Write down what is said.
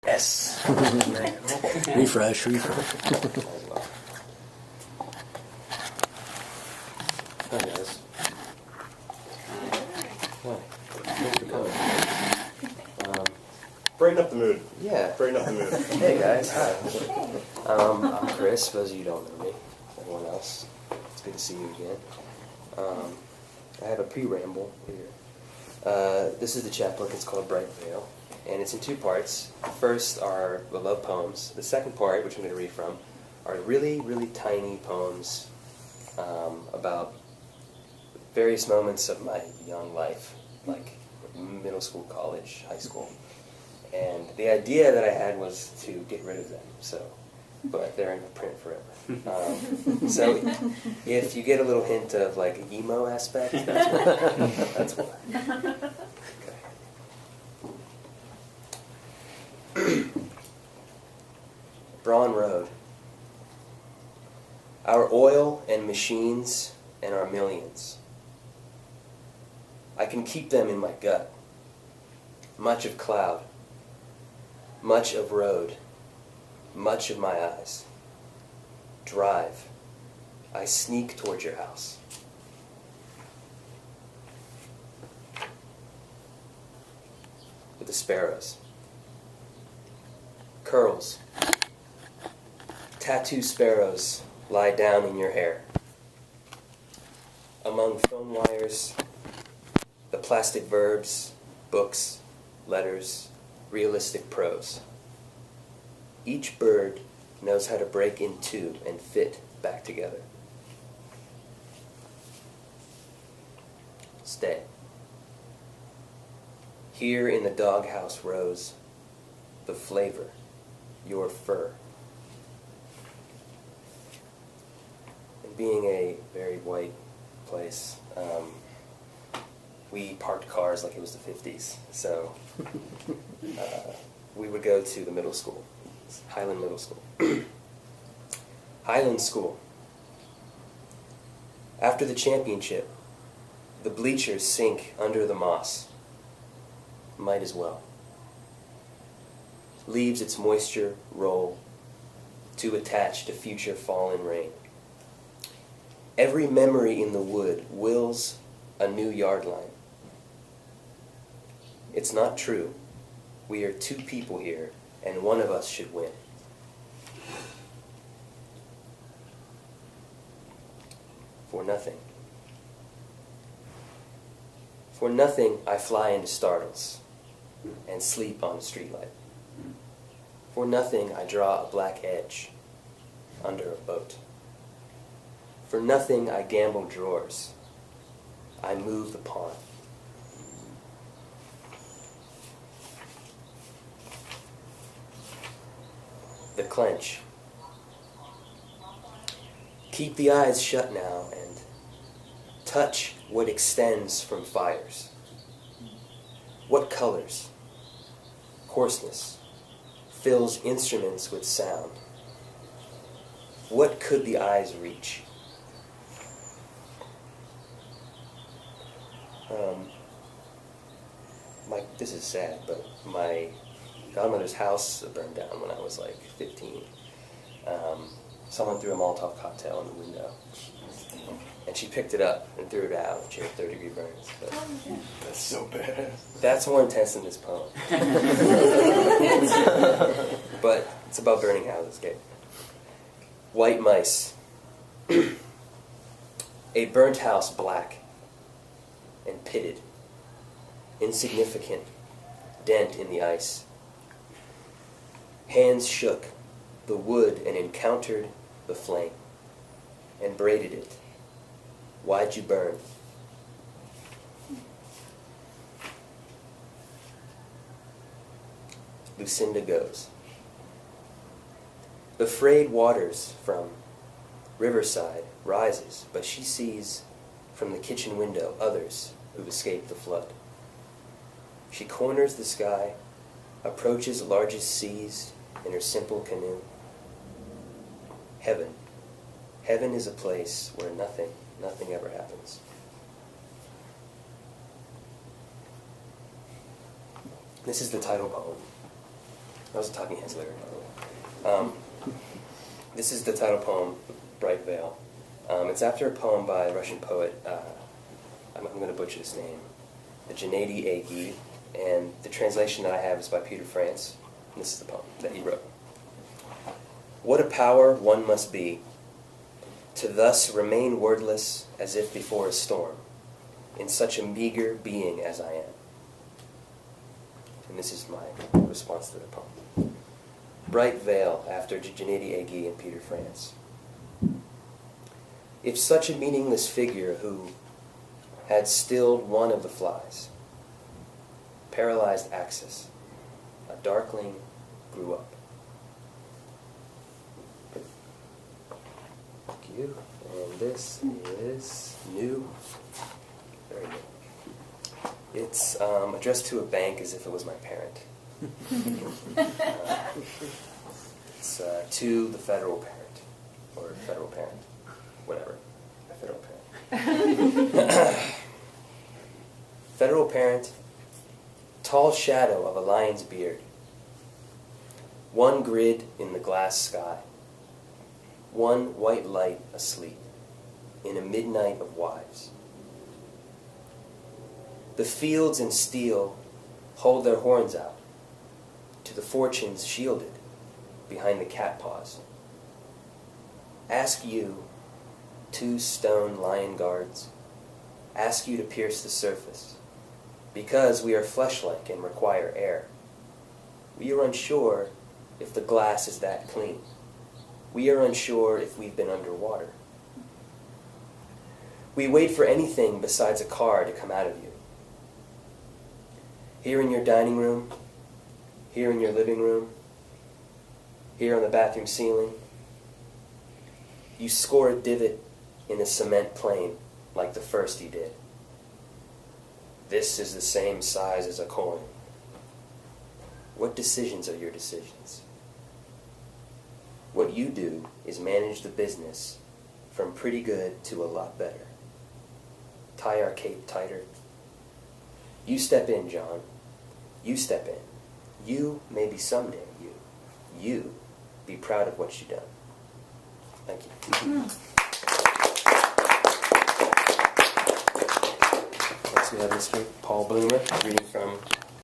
Yes. Refresh. Hi, guys. Hi. Thanks for coming. Brighten up the mood. Yeah. Brighten up the mood. Hey, guys. Hi. I'm Chris, for those of you who don't know me. Everyone else, it's good to see you again. I have a pre-ramble here. This is the chapbook. It's called Bright Veil, and it's in two parts. The first are the love poems. The second part, which I'm going to read from, are really, really tiny poems about various moments of my young life, like middle school, college, high school. And the idea that I had was to get rid of them, but they're in print forever. So if you get a little hint of like an emo aspect, that's why. That's why. Okay. Braun Road. Our oil and machines and our millions. I can keep them in my gut. Much of cloud. Much of road. Much of my eyes. Drive. I sneak toward your house. With the sparrows. Curls. Tattoo sparrows lie down in your hair. Among phone wires, the plastic verbs, books, letters, realistic prose. Each bird knows how to break in two and fit back together. Stay. Here in the doghouse rows the flavor, your fur. And being a very white place, we parked cars like it was the 50s. So we would go to the middle school, Highland Middle School. Highland School. After the championship, the bleachers sink under the moss. Might as well. Leaves its moisture roll to attach to future fallen rain. Every memory in the wood wills a new yard line. It's not true. We are two people here, and one of us should win. For nothing. For nothing I fly into startles and sleep on a streetlight. For nothing I draw a black edge under a boat. For nothing I gamble drawers. I move the pawn. The clench. Keep the eyes shut now and touch what extends from fires. What colors, coarseness, fills instruments with sound? What could the eyes reach? This is sad, but my godmother's house burned down when I was like 15. Someone threw a Molotov cocktail in the window, and she picked it up and threw it out. She had third-degree burns. But That's so bad. that's more intense than this poem. But it's about burning houses. Okay. White mice. A burnt house black and pitted. Insignificant. Dent in the ice. Hands shook the wood and encountered the flame and braided it. Why'd you burn? Lucinda goes. The frayed waters from Riverside rises, but she sees from the kitchen window others who've escaped the flood. She corners the sky, approaches largest seas in her simple canoe. Heaven. Heaven is a place where nothing ever happens. This is the title poem. That was a Talking Heads lyric, by the way. This is the title poem, Bright Veil. It's after a poem by a Russian poet, I'm going to butcher his name, the Gennady Agi, and the translation that I have is by Peter France, and this is the poem that he wrote. What a power one must be to thus remain wordless as if before a storm, in such a meager being as I am. And this is my response to the poem. Bright Veil, after Gennady Agi and Peter France. If such a meaningless figure who had stilled one of the flies, paralyzed axis, a darkling grew up. Thank you. And this is new. Very new. It's addressed to a bank as if it was my parent. It's to the federal parent, or federal parent, whatever, federal parent. Federal parent, tall shadow of a lion's beard, one grid in the glass sky, one white light asleep in a midnight of wives. The fields and steel hold their horns out to the fortunes shielded behind the cat paws. Ask you, two stone lion guards, ask you to pierce the surface, because we are flesh-like and require air. We are unsure if the glass is that clean. We are unsure if we've been underwater. We wait for anything besides a car to come out of you. Here in your dining room, here in your living room, here on the bathroom ceiling, you score a divot in the cement plane like the first you did. This is the same size as a coin. What decisions are your decisions? What you do is manage the business from pretty good to a lot better. Tie our cape tighter. You step in, John. You step in. You, maybe someday, you. You, be proud of what you've done. Thank you. Next we have Mr. Paul Bloomer, reading from